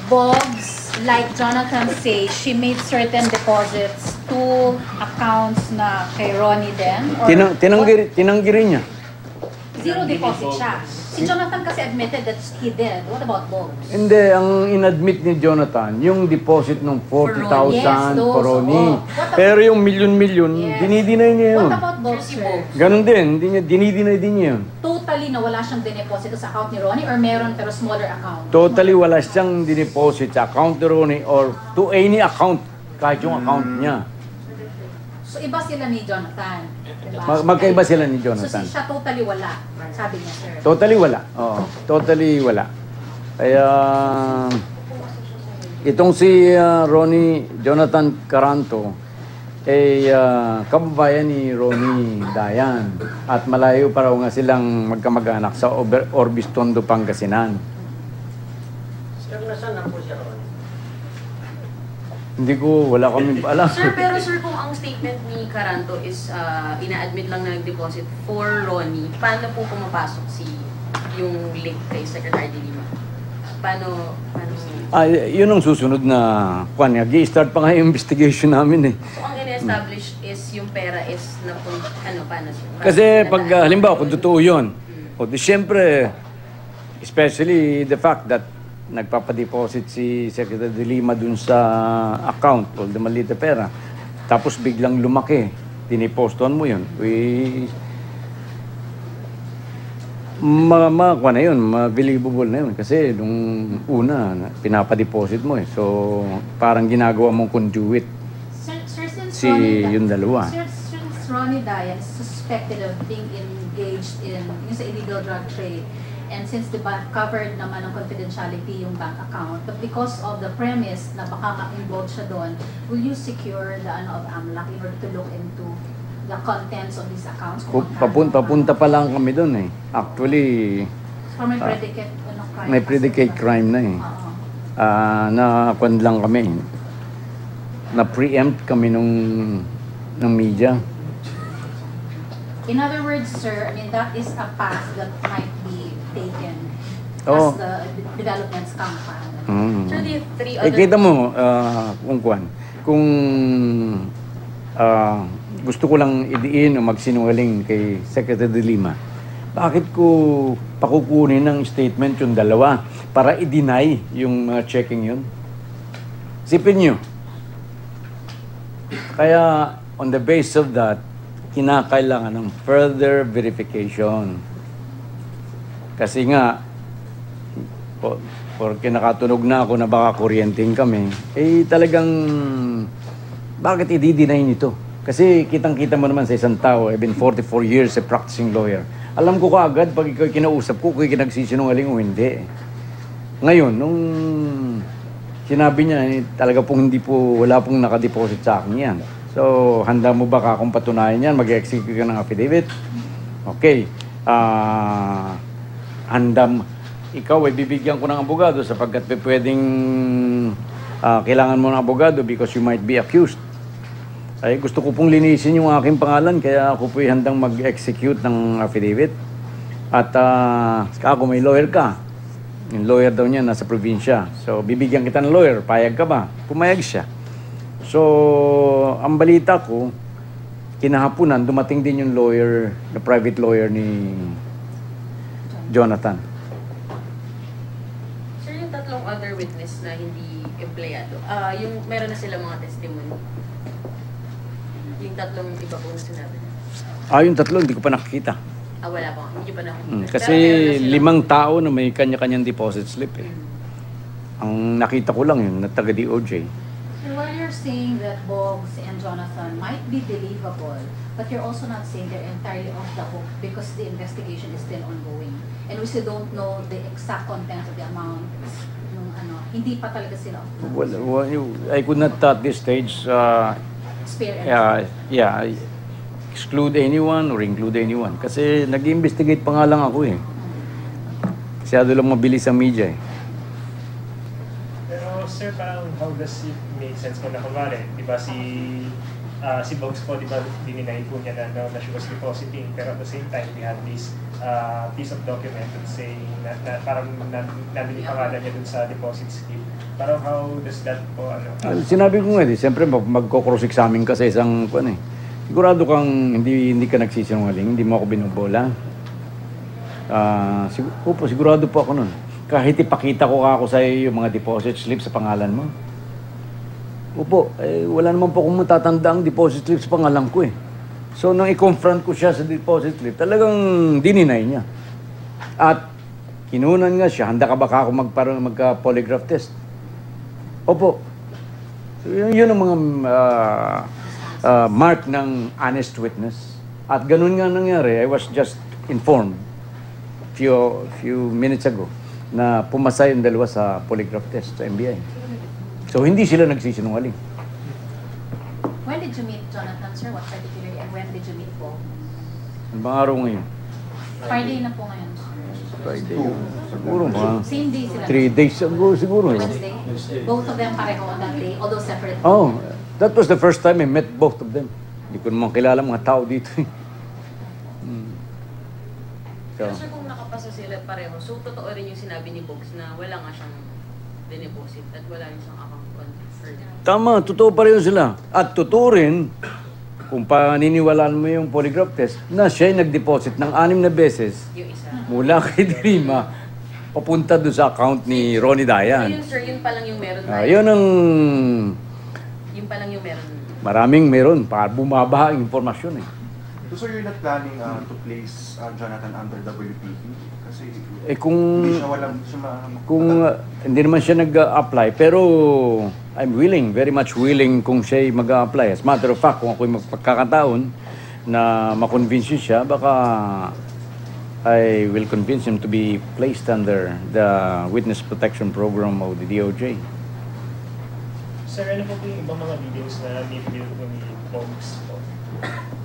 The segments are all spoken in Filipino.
Boggs, like Jonathan says, she made certain deposits to accounts na kay Ronnie din? Or tinanggi rin niya. Zero deposit siya. Si Jonathan kasi admitted that he did. What about Boggs? Hindi, ang inadmit ni Jonathan, yung deposit ng 40,000 for Ronnie. Pero yung milyon-milyon, dinidinay niya yun. What about Boggs, sir? Ganun din, dinidinay din niya yun. Totally na wala siyang dineposito sa account ni Ronnie or meron pero smaller account? Totally wala siyang dineposit sa account ni Ronnie or to any account, kahit yung account niya. So iba sila ni Jonathan, diba? Magkaiba sila ni Jonathan. So siya totally wala, sabi niya, sir. Totally wala. Oo, totally wala. Kaya itong si Ronnie Jonathan Caranto kababayan ni Ronnie Dayan at malayo pa raw nga silang magkamag-anak sa Orbis Tondo, Pangasinan. Sir, nasaan na po siya ron? Hindi ko, wala kami alam. Sir, pero sir, kung ang statement ni Caranto is ina-admit lang na nag-deposit for Ronnie, paano po pumapasok yung link kay Secretary de Lima? Paano yun ang susunod na kwan. Nag-i-start pa nga yung investigation namin eh. So, ang in-establish is yung pera is paano siya? Kasi pag halimbawa, kung totoo yun, o di syempre, especially the fact that nagpapadeposit si Secretary de Lima dun sa account, o maliit na pera, tapos biglang lumaki, tinipostuhan mo yun, kuha na yun, believable na yun. Kasi nung una, pinapadeposit mo eh. So, parang ginagawa mong conduit yung dalawa. Since Ronnie Dayan is suspected of being engaged in yung sa illegal drug trade, and since covered naman ng confidentiality yung bank account, but because of the premise na baka ma-involve siya doon, will you secure the of AMLAC in order to look into the contents of these accounts? Papunta pa lang kami doon eh. Actually, so, may predicate crime. May predicate crime na eh. Na-kwan lang kami. Na-preempt kami ng media. In other words, sir, I mean, that is a path that might be taken as the developments come pa. So, the three other... kita mo, kung gusto ko lang idiin o magsinungaling kay Secretary de Lima, bakit ko pakukunin ng statement yung dalawa para i-deny yung checking yun? Sipin nyo. Kaya, on the basis of that, kinakailangan ng further verification. Kasi nga, porque nakatunog na ako na baka kuryenteng kami, talagang, bakit i-deny nito? Kasi kitang-kita mo naman sa isang tao, I've been 44 years a practicing lawyer. Alam ko kaagad pag ikaw kinausap ko, kung kinagsisinungaling o hindi. Ngayon, nung sinabi niya, talaga pong wala pong nakadeposit sa akin yan. So, handa mo ba kung patunayan yan? Mag-execute ka ng affidavit? Okay. Ikaw ay bibigyan ko ng abogado sapagkat pwedeng kailangan mo ng abogado because you might be accused. Ay, gusto ko pong linisin yung aking pangalan kaya ako po'y handang mag-execute ng affidavit. At ako may lawyer ka. Yung lawyer daw niya nasa probinsya. So, bibigyan kita ng lawyer. Payag ka ba? Pumayag siya. So, ang balita ko, kinahapunan, dumating din yung lawyer, the private lawyer ni Jonathan. Sir, yung tatlong other witness na hindi empleyado, yung meron na sila mga testimony. Yung tatlong iba po na sinabi. Yung tatlo, hindi ko pa nakikita. Wala po. Hindi pa nakikita. Kasi 5 tao na may kanya-kanyang deposit slip eh. Ang nakita ko lang yun, na taga-DOJ. And while you're saying that Boggs and Jonathan might be believable, but you're also not saying they're entirely off the hook because the investigation is still ongoing. And we still don't know the exact content of the amount. Hindi pa talaga sila off the hook. Well, I could not at this stage exclude anyone or include anyone. Kasi nag-investigate pa nga lang ako eh. Masyado lang mabilis ang media eh. Pero sir, parang how does it make sense kung nakamari? Diba si si Bogs po, di ba, dininay po niya na she was depositing, pero at the same time, we had this piece of document that's saying na parang nabili pangalan niya dun sa deposit slip. Parang how does that po, Sinabi ko nga, siyempre magko-cross-examine ka sa isang, sigurado kang hindi ka nagsisinungaling, hindi mo ako binubola. Sigurado po ako nun. Kahit ipakita ko ako sa iyo yung mga deposit slip sa pangalan mo. Opo, wala naman po akong matatanda ang deposit slip sa pangalan ko eh. So, nung i-confront ko siya sa deposit slip, talagang dininay niya. At kinunan nga siya, handa ka ba ako magka-polygraph test? Opo. So, yun ang mga mark ng honest witness. At ganun nga nangyari, I was just informed few minutes ago na pumasa yung dalawa sa polygraph test sa NBI. So, hindi sila nagsisinungaling. When did you meet Jonathan, sir? What particularly? And when did you meet Bo? Ang bang araw ngayon? Friday na po ngayon. Friday. Siguro mga Same day sila. 3 days ago siguro. Wednesday. Both of them pareho on that day, although separate. Oh, that was the first time I met both of them. Hindi ko naman kilala mga tao dito. Pero sir, kung nakapasa sila pareho, so totoo rin yung sinabi ni Bogs na wala nga siyang dineposit at wala rin siyang account on further. Tama, totoo pa rin sila. At totoo rin, kung paniniwalaan mo yung polygraph test, na siya ay nag-deposit ng 6 na beses Yung isa. mula kay Dilima papunta doon sa account ni Ronnie So Dayan. yun sir, yun pa lang yung meron Yun ang Yun pa lang yung meron. maraming meron para bumabaha ang informasyon eh. So sir, you're not planning to place Jonathan under WPP? Kasi Kung hindi siya hindi naman siya nag-apply, pero I'm willing, very much willing kung siya mag-apply. As a matter of fact, kung ako'y magpagkakataon na makonvince siya, baka I will convince him to be placed under the Witness Protection Program of the DOJ. Sir, ano po yung ibang mga videos na ni-review po ni Bogs po?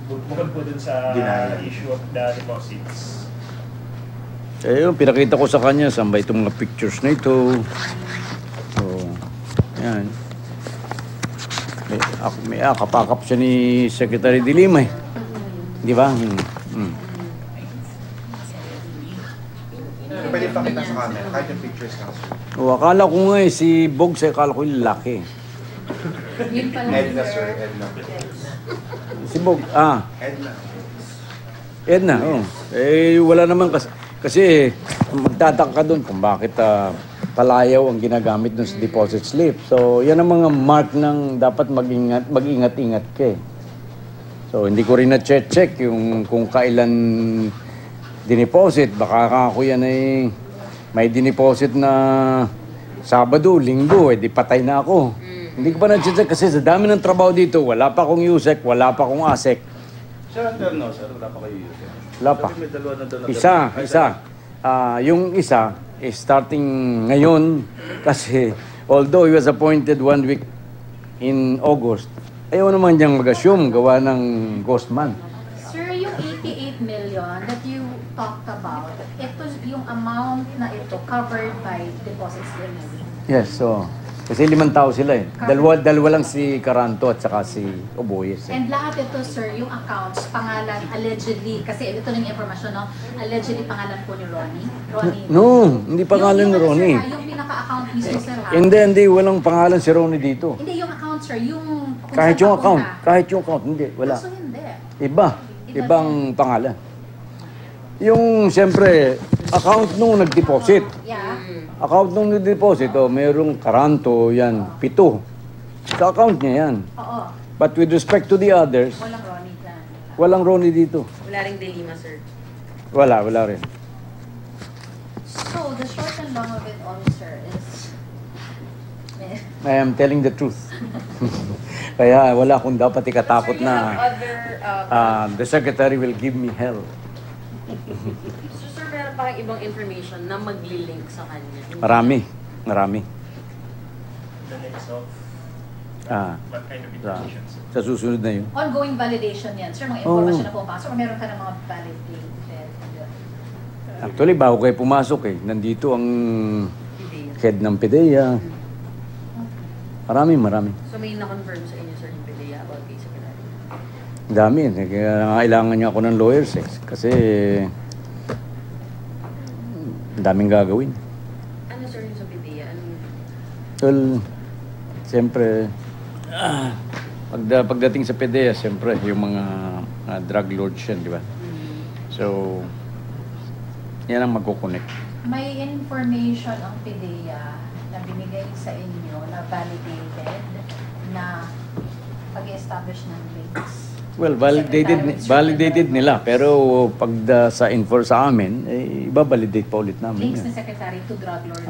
Bukod po dun sa issue of the deposits. Yung pinakita ko sa kanya, saan ba itong mga pictures na ito. So, yan. May kapakap siya ni Secretary Dilima eh. Di ba? Pwede pakita sa camera, kahit yung pictures lang sir. Akala ko nga si Bogs, akala ko yung lalaki. Yun pa lang. Edna sir, Edna. Si Bog, Edna. Edna, oh. Wala naman kasi magtataka ka doon kung bakit palayaw ang ginagamit doon sa deposit slip. So, yan ang mga mark ng dapat mag-ingat-ingat ka eh. So, hindi ko rin na-check yung kung kailan dineposit. Baka ako yan ay may dineposit na Sabado, Linggo, di patay na ako. Hindi ko pa na-check kasi sa dami ng trabaho dito, wala pa akong USEC, wala pa akong ASEC. Sir, sir, wala pa kayo yun. Wala pa. May dalawa na doon. Isa. Yung isa is starting ngayon kasi although he was appointed 1 week in August, ayaw naman niyang mag-assume gawa ng ghost man. Sir, yung 88 million that you talked about, ito yung amount na ito covered by deposit slips. Yes, so kasi 5 tao sila eh. Dalawa lang si Caranto at saka si Oboyes. And lahat ito, sir, yung accounts, pangalan, allegedly, kasi ito na yung informasyon, no? Allegedly, pangalan po ni Ronnie. No, hindi pangalan ni Ronnie. Sir, yung pinaka-account mismo, sir, ha? Hindi, walang pangalan si Ronnie dito. Hindi, yung account, sir, yung... kung Kahit saan yung papunta. account, hindi, wala. So, hindi. Ibang pangalan. Yung, siyempre, account nung nag-deposit. Yeah. Account nung nag-deposit, merong Caranto, yan, 7. Sa account niya yan. Oo. But with respect to the others, Walang Ronnie dyan. walang Ronnie dito. Wala ring Dilima, sir. Wala rin. So, the short and long of it all, sir, is... I am telling the truth. Kaya wala akong dapat ikatakot Sir, you have na other, the secretary will give me hell. so sir, meron pa kayong ibang information na magli-link sa kanya? Marami. The next of what kind of Sa, information, sir? sa susunod na yun. Ongoing validation yan. Sir, mga information na pumapasok, o meron ka ng mga validated... Actually, bago kayo pumasok nandito ang head ng PDEA. Marami. So may na-confirm sa inyo, sir, yung PDEA about kay Secretary? Dami. Kaya kailangan niya ako ng lawyers eh. Kasi daming gagawin. Ano sir yung sa PDEA? Well, siyempre, pagdating sa PDEA, siyempre, yung mga drug lords yan, di ba? So, yan ang magkukunik. May information ang PDEA na binigay sa inyo na validated na pag-establish ng links. Well, validated nila. Pero pag sa amin, ibabalidate pa ulit namin. Links yan. ni Secretary to drug lords.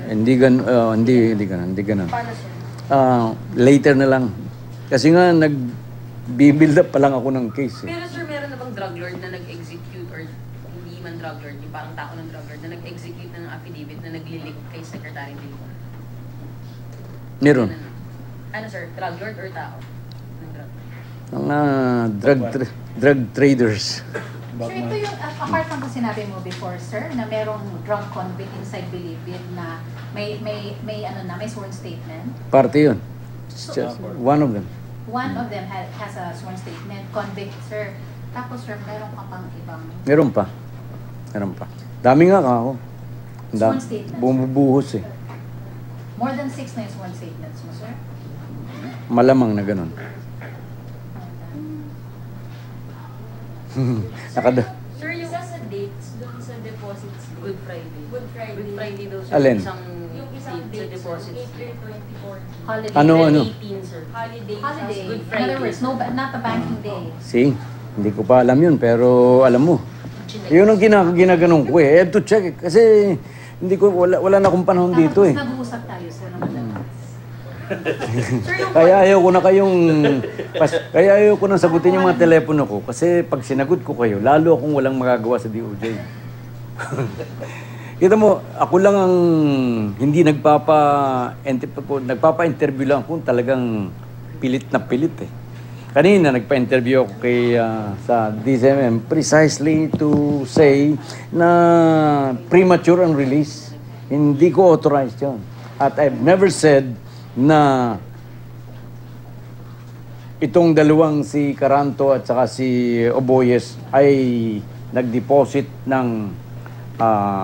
Hindi ganun. Paano sir? Later na lang. Kasi nga, nag-build up pa lang ako ng case. Eh. Pero sir, meron na bang drug lord na nag-execute or hindi man drug lord, yung parang tao ng drug lord na nag-execute ng affidavit na nag-link kay Secretary de Lima? Meron. Ano sir, drug lord or tao? Ng drug lord? Mga drug traders. So ito yung, apart from kung sinabi mo before, sir, na merong drug convict inside Bilibid na may sworn statement. Parte yun. It's just one of them. One of them has a sworn statement, convict, sir. Tapos, sir, meron ka pang ibang Meron pa. Dami nga ako. sworn statements. Bumubuhos eh. More than 6 na yung sworn statements mo, sir. Malamang na ganun. Sir, yung sa dates doon sa deposits, Good Friday. Good Friday daw sir. Alin? Yung isang date sa deposits. April 24. Holiday. Ano? 18 sir. Holiday. Holiday. Good In Friday. other words, not a banking day. See? Hindi ko pa alam yun, pero alam mo. Yun ang ginaganong ko eh. I have to check eh. Kasi hindi ko, wala na akong panahon dito eh. Tapos nag-uusap tayo, sir, ng madalas. Sir, yung Kaya ayaw ko nang sagutin yung mga telepono ko. Kasi pag sinagot ko kayo, lalo akong walang magagawa sa DOJ. Kita mo, ako lang ang hindi nagpapa-interview lang kung talagang pilit na pilit eh. Kanina, nagpa-interview ako kay, sa DCMM precisely to say na premature ang release. Hindi ko authorized yun. At I've never said na itong dalawang si Caranto at saka si Oboyes ay nag-deposit ng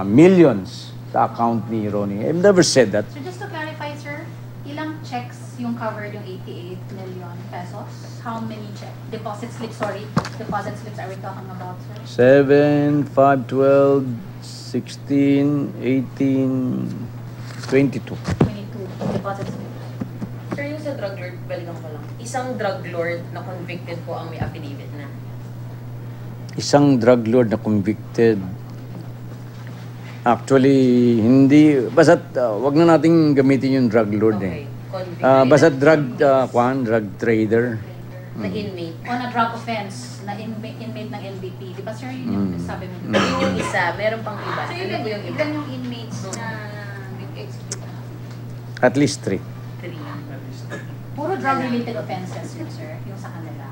millions sa account ni Ronnie. I've never said that. So just to clarify, sir, ilang checks yung covered yung 88 million pesos? How many deposit slips are we talking about, sir? 7, 5, 12, 16, 18, 22. 22 deposit slips. Sir, yung sa drug lord, balikan ko lang. Isang drug lord na convicted po ang may affidavit na. Isang drug lord na convicted. Actually, hindi. Basta't wag na nating gamitin yung drug lord Okay. eh. Convicted. Basta't drug trader. Na inmate. On a drug offense na inmate ng NBP. Di ba, sir, yun yung sabi mo? Yun yung isa, meron pang iba. So, Ano po yung iba? ilan yung inmates na nag-execute? At least 3. 3. Puro drug-related offenses yun, sir, yung sa kanila.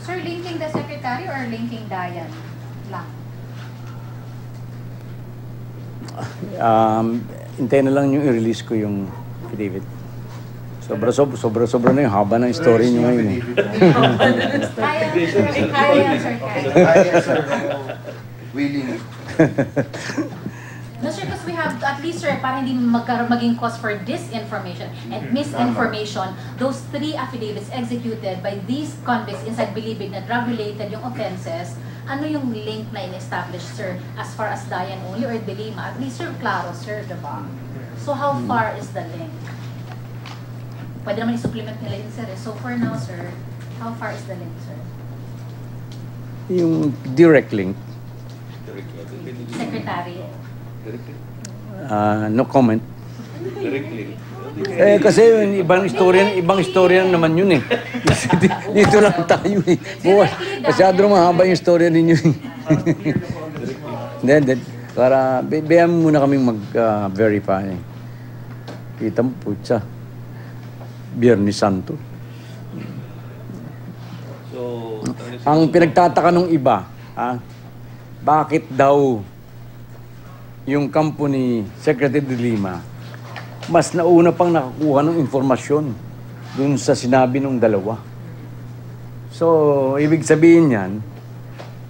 Sir, linking the secretary or linking Dayan lang? Hintayin na lang yung i-release ko yung affidavit. Sobra na yung haba ng story nyo ngayon eh. Kaya, sir, kaya, sir, kaya. Kaya, sir. Willing. No, sir, because we have, at least, sir, para hindi maging cause for disinformation and misinformation, those 3 affidavits executed by these convicts inside Bilibid na drug-related yung offenses, ano yung link na in-establish, sir, as far as Dayan only or De Lima? At least, sir, klaro, sir, diba? So, how far is the link? Pwede naman i-supplement nila yun, sir. So, for now, sir, how far is the link, sir? Yung direct link, Secretary. no comment. Kasi yung ibang istorya naman yun eh. Dito lang tayo eh. Masyado mahaba yung istorya ninyo eh. Then, para, bayan muna kaming mag-verify. Kita mo, putsa. Biyernes Santo. So, Ang pinagtataka nung iba, bakit daw yung kampo ni Secretary de Lima, mas nauna pang nakakuha ng informasyon dun sa sinabi ng dalawa. So, ibig sabihin yan,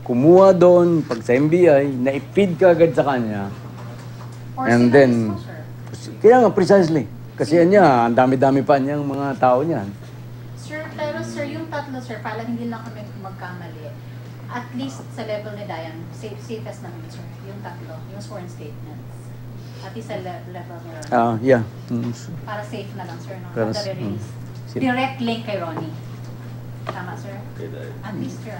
kumuha doon, pag sa NBI, na-feed ka agad sa kanya, Or and sinabi then, po, sir. kaya nga, precisely. Kasi yan niya, ang dami-dami pa niyang mga tao niyan. Sir, pero sir, yung tatlo, sir, para hindi lang kami magkamali, at least sa level ni Dayan, safest naman, sir, yung tatlo, yung sworn statements. At least sa level ni Ronnie. Yeah. Para safe na lang, sir, no? Para At the very least. Sip. Direct link kay Ronnie. Tama, sir? Okay, dahil. At least, sir.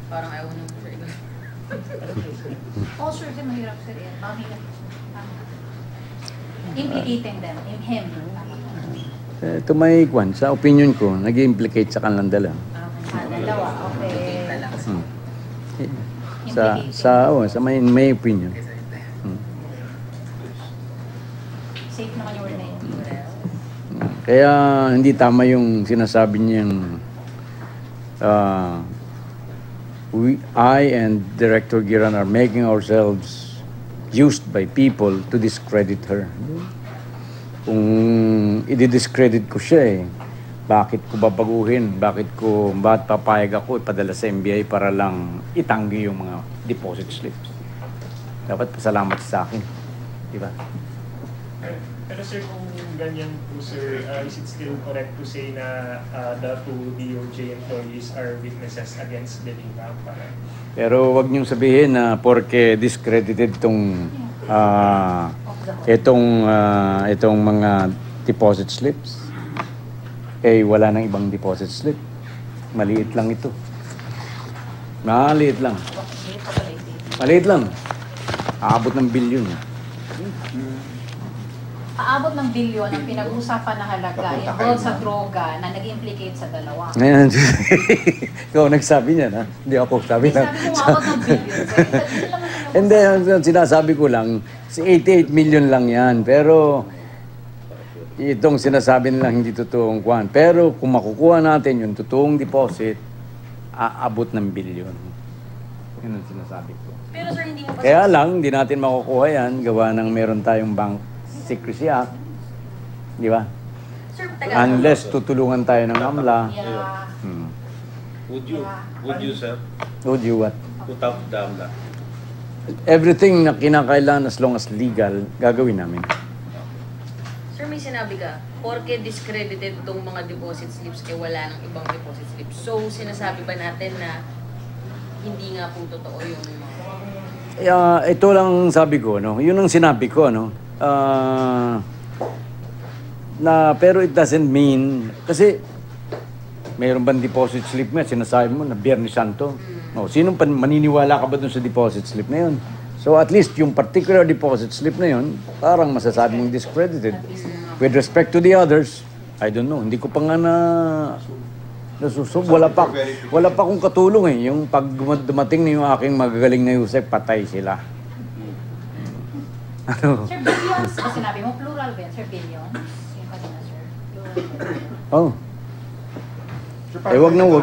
Parang ayaw nang sir. Oh, sir, din mahirap, sir. Bakit? Implicating them, in him. Tama. To my kwan, sa opinion ko, nag-implicate sa kanilang dala. Dalawa, okay. Sa may opinion. Safe naman yung word na yun. Kaya hindi tama yung sinasabi niyang I and Director Giran are making ourselves used by people to discredit her. Kung i-discredit ko siya bakit ko babaguhin? Bakit papayag ako ipadala sa NBI para lang itanggi yung mga deposit slips? Dapat pasalamat sa akin. Diba? Pero sir, kung ganyan po sir, is it still correct to say na the two DOJ employees are witnesses against the Lima? Pero wag niyong sabihin na porke discredited itong mga deposit slips, wala nang ibang deposit slip. Maliit lang ito. Maliit lang. Maliit lang. Aabot ng bilyon. Aabot ng bilyon ang pinag-usapan na halaga involved sa droga na nag-implicate sa dalawa. Ngayon, ikaw nagsabi niya na. Hindi ako sabi na. Sabi mo aabot ng bilyon. Hindi, ang sinasabi ko lang, si 88 million lang yan. Pero, itong sinasabi nilang hindi totoong kwan. Pero, kung makukuha natin yung totoong deposit, aabot ng bilyon. Yun ang sinasabi ko. Pero sir, hindi mo pa Kaya lang, hindi natin makukuha yan, gawa ng meron tayong Bank Secrecy Act. Di ba? Sir, taga. Unless tutulungan tayo ng AMLA. Yeah. Would you, sir, Would you what? put up the AMLA? Everything na kinakailangan as long as legal, gagawin namin. Sir, may sinabi ka, porke discredited tong mga deposit slips, wala nang ibang deposit slips. So, sinasabi ba natin na hindi nga po totoo yung Ito lang sabi ko, no? Yun ang sinabi ko, no? Pero it doesn't mean, kasi mayroon bang deposit slip nga, sinasabi mo na Biyernes Santo. No, sino maniniwala ka ba dun sa deposit slip na yun? So at least yung particular deposit slip na yun, parang masasabi mong discredited. With respect to the others, I don't know, hindi ko pa nga nasusub. Wala pa akong katulong Yung pag dumating na yung aking magagaling na Yusek, patay sila. Ano? Sir, billions ba sinabi mo? Plural ba yan? Sir, billions? Yung kanina, sir. Oh. Plural.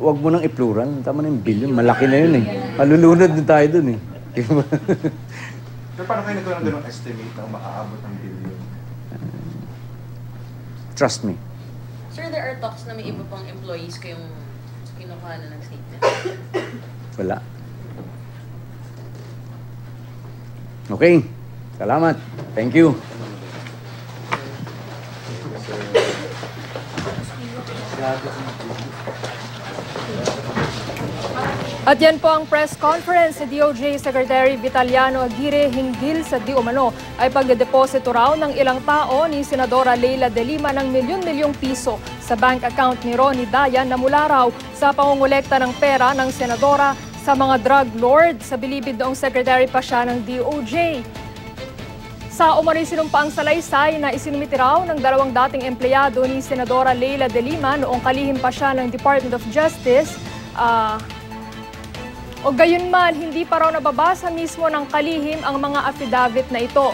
Wag mo nang i-plural. Tama na yung billion. Malaki na yun Malulunod na tayo dun Pero paano kayo nagkaroon ng estimate ng maaabot ng billion? Trust me. Sir, there are talks na may iba pang employees kayong kinukuha na ng statement. Wala. Okay. Salamat. Thank you. At yan po ang press conference ni DOJ Secretary Vitaliano Aguirre hinggil sa di umano ay pagdedeposito raw ng ilang tao ni Senadora Leila De Lima ng milyon-milyong piso sa bank account ni Ronnie Dayan na mula raw sa pangungulekta ng pera ng Senadora sa mga drug lord sa bilibid noong Secretary pa siya ng DOJ. Sa umano'y sinumpaang salaysay na isinumiti raw ng dalawang dating empleyado ni Senadora Leila De Lima noong kalihim pa siya ng Department of Justice, o gayon man, hindi pa raw nababasa mismo ng kalihim ang mga affidavit na ito.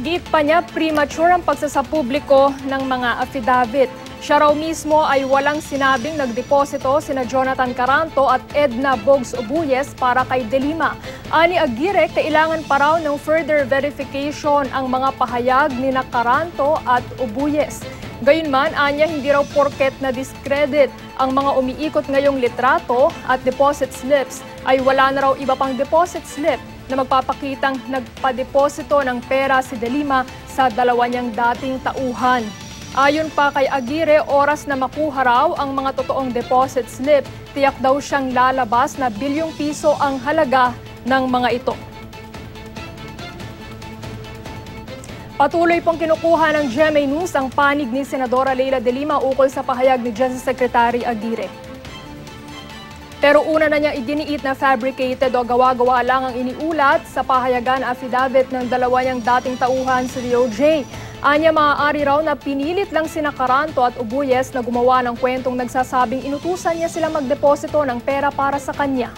Giit pa niya, premature ang pagsasapubliko ng mga affidavit. Siya raw mismo ay walang sinabing nagdeposito sina Jonathan Caranto at Edna Bogs Obuyes para kay De Lima. Ani Aguirre, kailangan pa raw ng further verification ang mga pahayag ni Caranto at Obuyes. Gayunman, anya hindi raw porket na discredit ang mga umiikot ngayong litrato at deposit slips ay wala na raw iba pang deposit slip na magpapakitang nagpadeposito ng pera si De Lima sa dalawa niyang dating tauhan. Ayon pa kay Aguirre, oras na makuha raw ang mga totoong deposit slip, tiyak daw siyang lalabas na bilyong piso ang halaga ng mga ito. Patuloy pong kinukuha ng GMA News ang panig ni Senadora Leila De Lima ukol sa pahayag ni Justice Secretary Aguirre. Pero una na niya idiniit na fabricated o gawa-gawa lang ang iniulat sa pahayagan affidavit ng dalawa niyang dating tauhan sa DOJ. Anya maaari raw na pinilit lang sina Caranto at Obuyes na gumawa ng kwentong nagsasabing inutusan niya sila magdeposito ng pera para sa kanya.